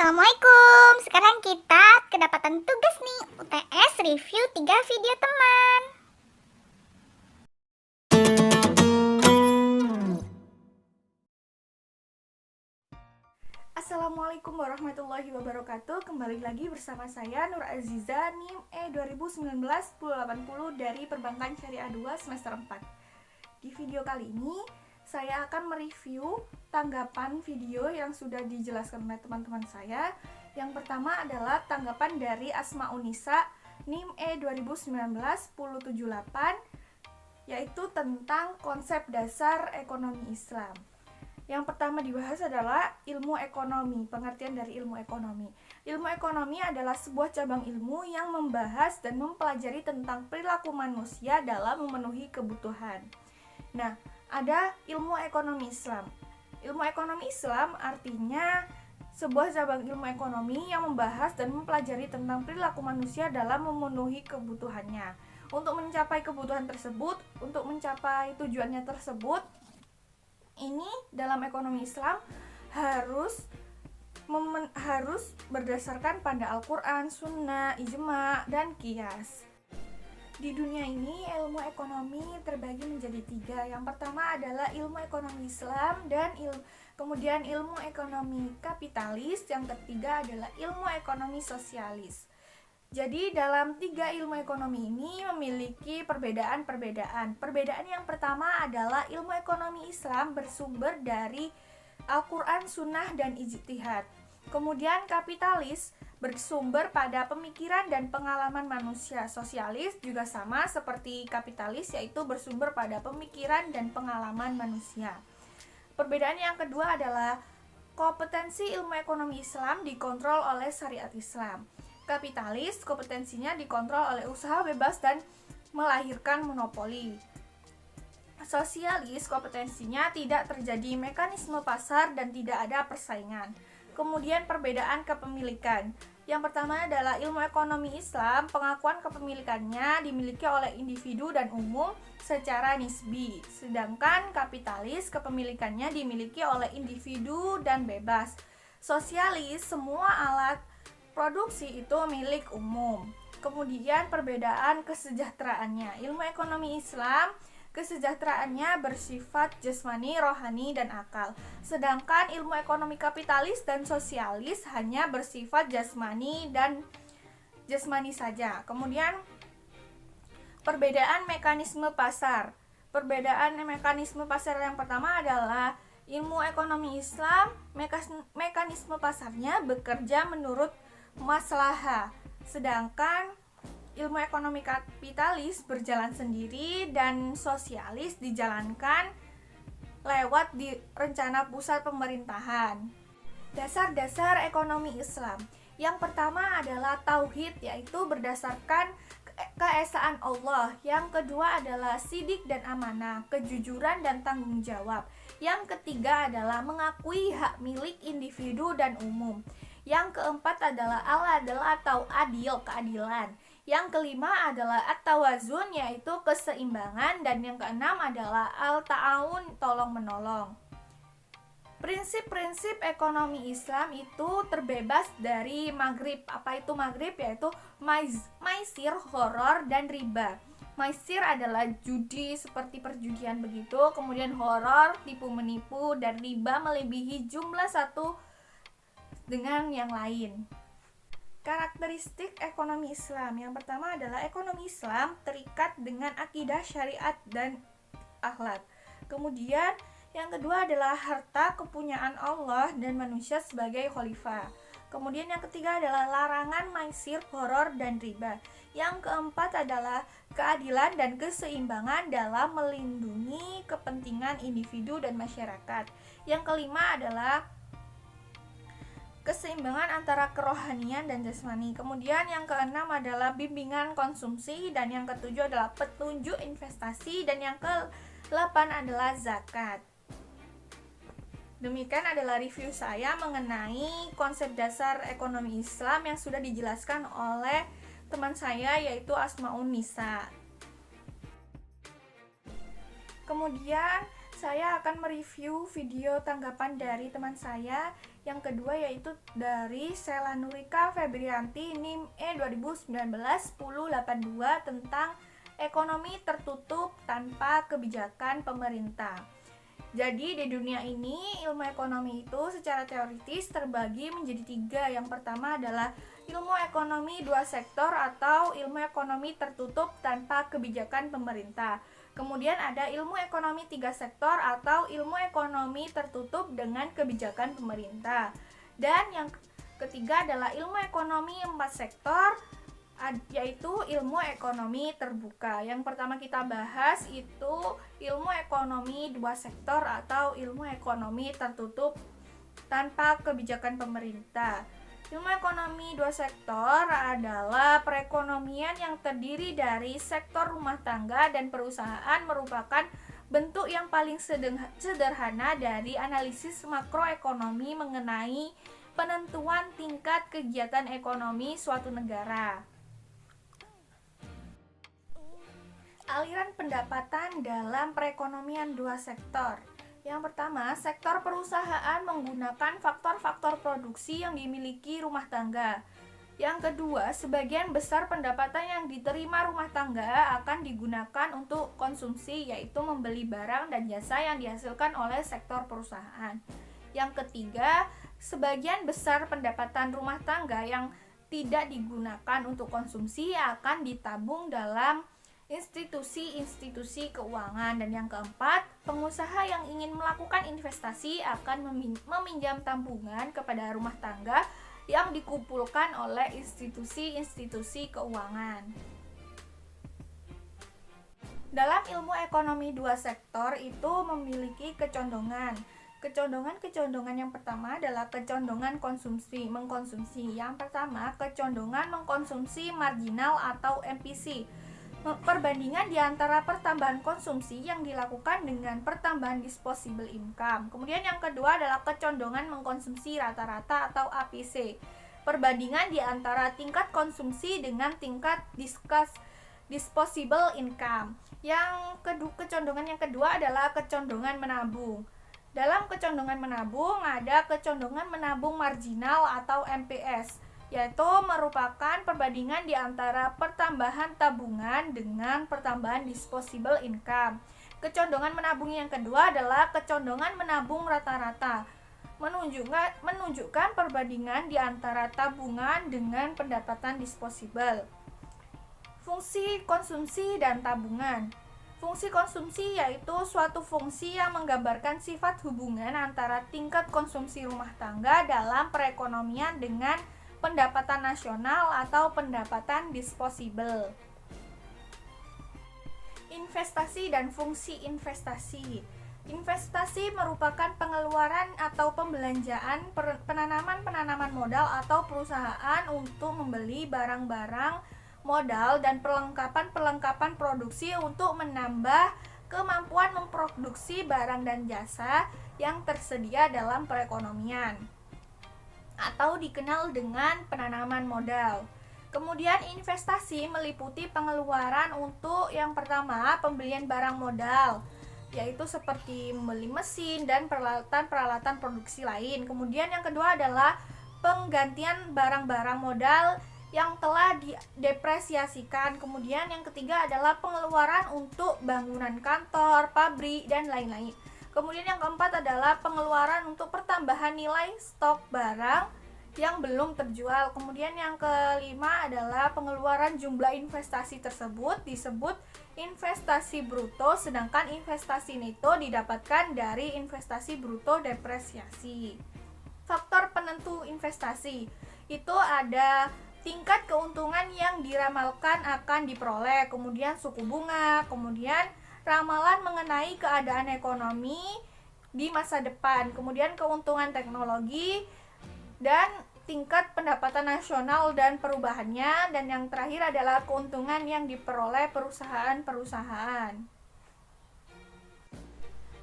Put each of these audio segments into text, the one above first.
Assalamualaikum. Sekarang kita kedapatan tugas nih, UTS review 3 video teman. Assalamualaikum warahmatullahi wabarakatuh. Kembali lagi bersama saya Nur Aziza, NIM E2019-1080 dari Perbankan Syariah 2 semester 4. Di video kali ini saya akan mereview tanggapan video yang sudah dijelaskan oleh teman-teman saya. Yang pertama adalah tanggapan dari Asmaunisa NIM E2019-1078, yaitu tentang konsep dasar ekonomi Islam. Yang pertama dibahas adalah ilmu ekonomi, pengertian dari ilmu ekonomi. Ilmu ekonomi adalah sebuah cabang ilmu yang membahas dan mempelajari tentang perilaku manusia dalam memenuhi kebutuhan. Nah, ada ilmu ekonomi Islam. Ilmu ekonomi Islam artinya sebuah cabang ilmu ekonomi yang membahas dan mempelajari tentang perilaku manusia dalam memenuhi kebutuhannya. Untuk mencapai kebutuhan tersebut, untuk mencapai tujuannya tersebut, ini dalam ekonomi Islam harus berdasarkan pada Al-Quran, Sunnah, Ijma, dan Qiyas. Di dunia ini ilmu ekonomi terbagi menjadi 3. Yang pertama adalah ilmu ekonomi Islam dan kemudian ilmu ekonomi kapitalis. Yang ketiga adalah ilmu ekonomi sosialis. Jadi dalam 3 ilmu ekonomi ini memiliki perbedaan-perbedaan. Perbedaan yang pertama adalah ilmu ekonomi Islam bersumber dari Al-Quran, Sunnah, dan Ijtihad. Kemudian kapitalis bersumber pada pemikiran dan pengalaman manusia. Sosialis juga sama seperti kapitalis, yaitu bersumber pada pemikiran dan pengalaman manusia. Perbedaan yang kedua adalah kompetensi ilmu ekonomi Islam dikontrol oleh syariat Islam. Kapitalis kompetensinya dikontrol oleh usaha bebas dan melahirkan monopoli. Sosialis kompetensinya tidak terjadi mekanisme pasar dan tidak ada persaingan. Kemudian perbedaan kepemilikan. Yang pertama adalah ilmu ekonomi Islam, pengakuan kepemilikannya dimiliki oleh individu dan umum secara nisbi. Sedangkan kapitalis kepemilikannya dimiliki oleh individu dan bebas. Sosialis semua alat produksi itu milik umum. Kemudian perbedaan kesejahteraannya. Ilmu ekonomi Islam kesejahteraannya bersifat jasmani, rohani, dan akal. Sedangkan ilmu ekonomi kapitalis dan sosialis hanya bersifat jasmani dan jasmani saja. Kemudian perbedaan mekanisme pasar. Perbedaan mekanisme pasar yang pertama adalah ilmu ekonomi Islam, mekanisme pasarnya bekerja menurut maslahah, sedangkan ilmu ekonomi kapitalis berjalan sendiri dan sosialis dijalankan lewat di rencana pusat pemerintahan. Dasar-dasar ekonomi Islam. Yang pertama adalah tauhid, yaitu berdasarkan keesaan Allah. Yang kedua adalah sidik dan amanah, kejujuran dan tanggung jawab. Yang ketiga adalah mengakui hak milik individu dan umum. Yang keempat adalah al-adl atau adil, keadilan. Yang kelima adalah at-tawazun, yaitu keseimbangan. Dan yang keenam adalah al-ta'awun, tolong-menolong. Prinsip-prinsip ekonomi Islam itu terbebas dari maghrib. Apa itu maghrib? Yaitu maisir, horor, dan riba. Maisir adalah judi seperti perjudian begitu. Kemudian horor, tipu-menipu, dan riba melebihi jumlah satu dengan yang lain. Karakteristik ekonomi Islam. Yang pertama adalah ekonomi Islam terikat dengan akidah, syariat, dan akhlak. Kemudian yang kedua adalah harta kepunyaan Allah dan manusia sebagai khalifah. Kemudian yang ketiga adalah larangan maisir, horor, dan riba. Yang keempat adalah keadilan dan keseimbangan dalam melindungi kepentingan individu dan masyarakat. Yang kelima adalah keseimbangan antara kerohanian dan jasmani. Kemudian yang keenam adalah bimbingan konsumsi, dan yang ketujuh adalah petunjuk investasi, dan yang ke-8 adalah zakat. Demikian adalah review saya mengenai konsep dasar ekonomi Islam yang sudah dijelaskan oleh teman saya, yaitu Asmaunisa. Kemudian saya akan mereview video tanggapan dari teman saya Yang kedua yaitu dari Sela Nurika Febrianti NIM E2019-1082 tentang ekonomi tertutup tanpa kebijakan pemerintah. Jadi di dunia ini ilmu ekonomi itu secara teoritis terbagi menjadi 3. Yang pertama adalah ilmu ekonomi 2 sektor atau ilmu ekonomi tertutup tanpa kebijakan pemerintah. Kemudian ada ilmu ekonomi 3 sektor atau ilmu ekonomi tertutup dengan kebijakan pemerintah. Dan yang ketiga adalah ilmu ekonomi 4 sektor, yaitu ilmu ekonomi terbuka. Yang pertama kita bahas itu ilmu ekonomi 2 sektor atau ilmu ekonomi tertutup tanpa kebijakan pemerintah. Ilmu ekonomi 2 sektor adalah perekonomian yang terdiri dari sektor rumah tangga dan perusahaan, merupakan bentuk yang paling sederhana dari analisis makroekonomi mengenai penentuan tingkat kegiatan ekonomi suatu negara. Aliran pendapatan dalam perekonomian 2 sektor. Yang pertama, sektor perusahaan menggunakan faktor-faktor produksi yang dimiliki rumah tangga. Yang kedua, sebagian besar pendapatan yang diterima rumah tangga akan digunakan untuk konsumsi, yaitu membeli barang dan jasa yang dihasilkan oleh sektor perusahaan. Yang ketiga, sebagian besar pendapatan rumah tangga yang tidak digunakan untuk konsumsi akan ditabung dalam institusi-institusi keuangan. Dan yang keempat, pengusaha yang ingin melakukan investasi akan meminjam tabungan kepada rumah tangga yang dikumpulkan oleh institusi-institusi keuangan. Dalam ilmu ekonomi 2 sektor itu memiliki kecondongan. Kecondongan yang pertama adalah kecondongan mengkonsumsi. Yang pertama, kecondongan mengkonsumsi marginal atau MPC. Perbandingan di antara pertambahan konsumsi yang dilakukan dengan pertambahan disposable income. Kemudian yang kedua adalah kecondongan mengkonsumsi rata-rata atau APC. Perbandingan di antara tingkat konsumsi dengan tingkat disposable income. Kecondongan yang kedua adalah kecondongan menabung. Dalam kecondongan menabung ada kecondongan menabung marginal atau MPS, yaitu merupakan perbandingan di antara pertambahan tabungan dengan pertambahan disposable income. Kecondongan menabung yang kedua adalah kecondongan menabung rata-rata, menunjukkan perbandingan di antara tabungan dengan pendapatan disposable. Fungsi konsumsi dan tabungan. Fungsi konsumsi yaitu suatu fungsi yang menggambarkan sifat hubungan antara tingkat konsumsi rumah tangga dalam perekonomian dengan pendapatan nasional atau pendapatan disposable. Investasi dan fungsi investasi. Investasi merupakan pengeluaran atau pembelanjaan penanaman modal atau perusahaan untuk membeli barang-barang modal dan perlengkapan produksi untuk menambah kemampuan memproduksi barang dan jasa yang tersedia dalam perekonomian, atau dikenal dengan penanaman modal. Kemudian investasi meliputi pengeluaran untuk yang pertama pembelian barang modal, yaitu seperti membeli mesin dan peralatan produksi lain. Kemudian yang kedua adalah penggantian barang-barang modal yang telah didepresiasikan. Kemudian yang ketiga adalah pengeluaran untuk bangunan kantor, pabrik, dan lain-lain. Kemudian yang keempat adalah pengeluaran untuk pertambahan nilai stok barang yang belum terjual. Kemudian yang kelima adalah pengeluaran jumlah investasi tersebut disebut investasi bruto, sedangkan investasi neto didapatkan dari investasi bruto depresiasi. Faktor penentu investasi itu ada tingkat keuntungan yang diramalkan akan diperoleh, kemudian suku bunga, kemudian ramalan mengenai keadaan ekonomi di masa depan, kemudian keuntungan teknologi, dan tingkat pendapatan nasional dan perubahannya, dan yang terakhir adalah keuntungan yang diperoleh perusahaan-perusahaan.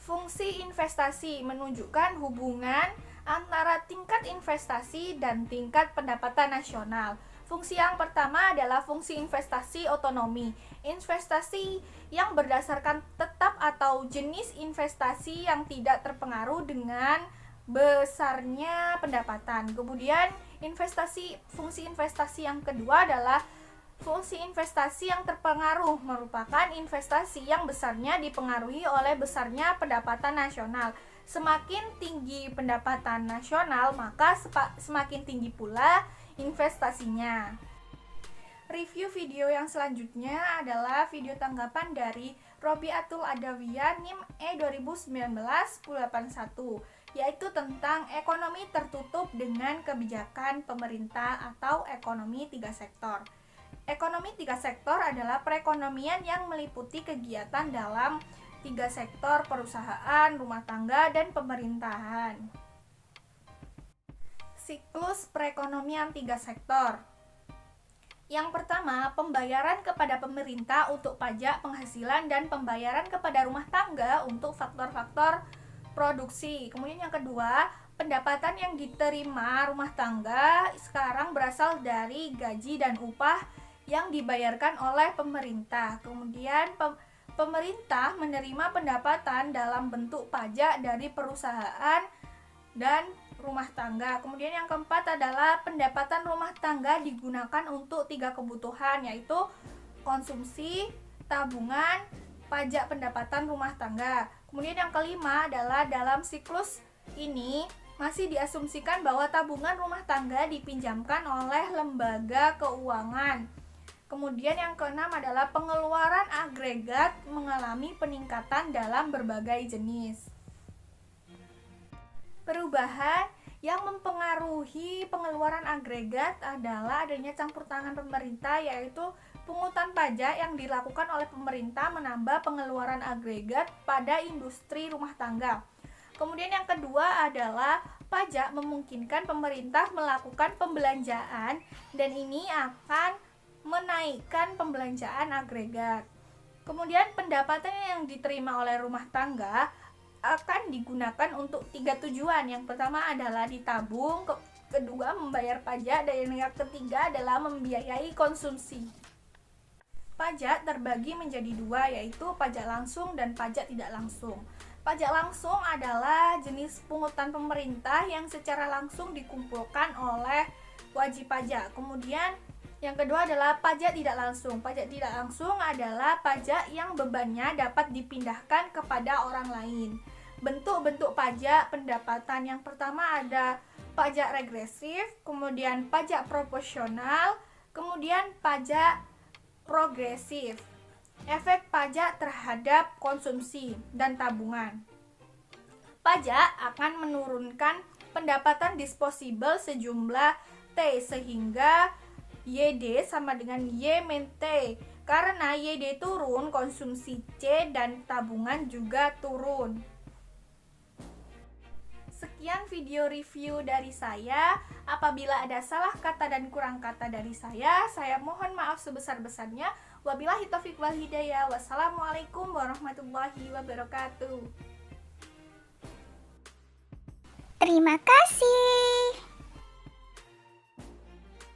Fungsi investasi menunjukkan hubungan antara tingkat investasi dan tingkat pendapatan nasional. Fungsi yang pertama adalah fungsi investasi otonomi. Investasi yang berdasarkan tetap atau jenis investasi yang tidak terpengaruh dengan besarnya pendapatan. Kemudian fungsi investasi yang kedua adalah fungsi investasi yang terpengaruh, merupakan investasi yang besarnya dipengaruhi oleh besarnya pendapatan nasional. Semakin tinggi pendapatan nasional, maka semakin tinggi pula investasinya. Review video yang selanjutnya adalah video tanggapan dari Robiatul Adawiyah NIM E2019-1081, yaitu tentang ekonomi tertutup dengan kebijakan pemerintah atau ekonomi 3 sektor. Ekonomi 3 sektor adalah perekonomian yang meliputi kegiatan dalam 3 sektor: perusahaan, rumah tangga, dan pemerintahan. Siklus perekonomian 3 sektor. Yang pertama, pembayaran kepada pemerintah untuk pajak penghasilan dan pembayaran kepada rumah tangga untuk faktor-faktor produksi. Kemudian yang kedua, pendapatan yang diterima rumah tangga sekarang berasal dari gaji dan upah yang dibayarkan oleh pemerintah. Kemudian pemerintah menerima pendapatan dalam bentuk pajak dari perusahaan dan rumah tangga. Kemudian yang keempat adalah pendapatan rumah tangga digunakan untuk 3 kebutuhan, yaitu konsumsi, tabungan, pajak pendapatan rumah tangga. Kemudian yang kelima adalah dalam siklus ini masih diasumsikan bahwa tabungan rumah tangga dipinjamkan oleh lembaga keuangan. Kemudian yang keenam adalah pengeluaran agregat mengalami peningkatan dalam berbagai jenis. Perubahan yang mempengaruhi pengeluaran agregat adalah adanya campur tangan pemerintah, yaitu pungutan pajak yang dilakukan oleh pemerintah menambah pengeluaran agregat pada industri rumah tangga. Kemudian yang kedua adalah pajak memungkinkan pemerintah melakukan pembelanjaan dan ini akan menaikkan pembelanjaan agregat. Kemudian pendapatan yang diterima oleh rumah tangga akan digunakan untuk 3 tujuan. Yang pertama adalah ditabung, kedua membayar pajak, dan yang ketiga adalah membiayai konsumsi. Pajak terbagi menjadi 2, yaitu pajak langsung dan pajak tidak langsung. Pajak langsung adalah jenis pungutan pemerintah yang secara langsung dikumpulkan oleh wajib pajak. Kemudian yang kedua adalah pajak tidak langsung. Pajak tidak langsung adalah pajak yang bebannya dapat dipindahkan kepada orang lain. Bentuk-bentuk pajak pendapatan yang pertama ada pajak regresif, kemudian pajak proporsional, kemudian pajak progresif. Efek pajak terhadap konsumsi dan tabungan. Pajak akan menurunkan pendapatan disposable sejumlah T sehingga YD sama dengan Y min T. Karena YD turun, konsumsi C dan tabungan juga turun. Sekian video review dari saya. Apabila ada salah kata dan kurang kata dari saya mohon maaf sebesar-besarnya. Wabillahi taufiq wal hidayah. Wassalamualaikum warahmatullahi wabarakatuh. Terima kasih.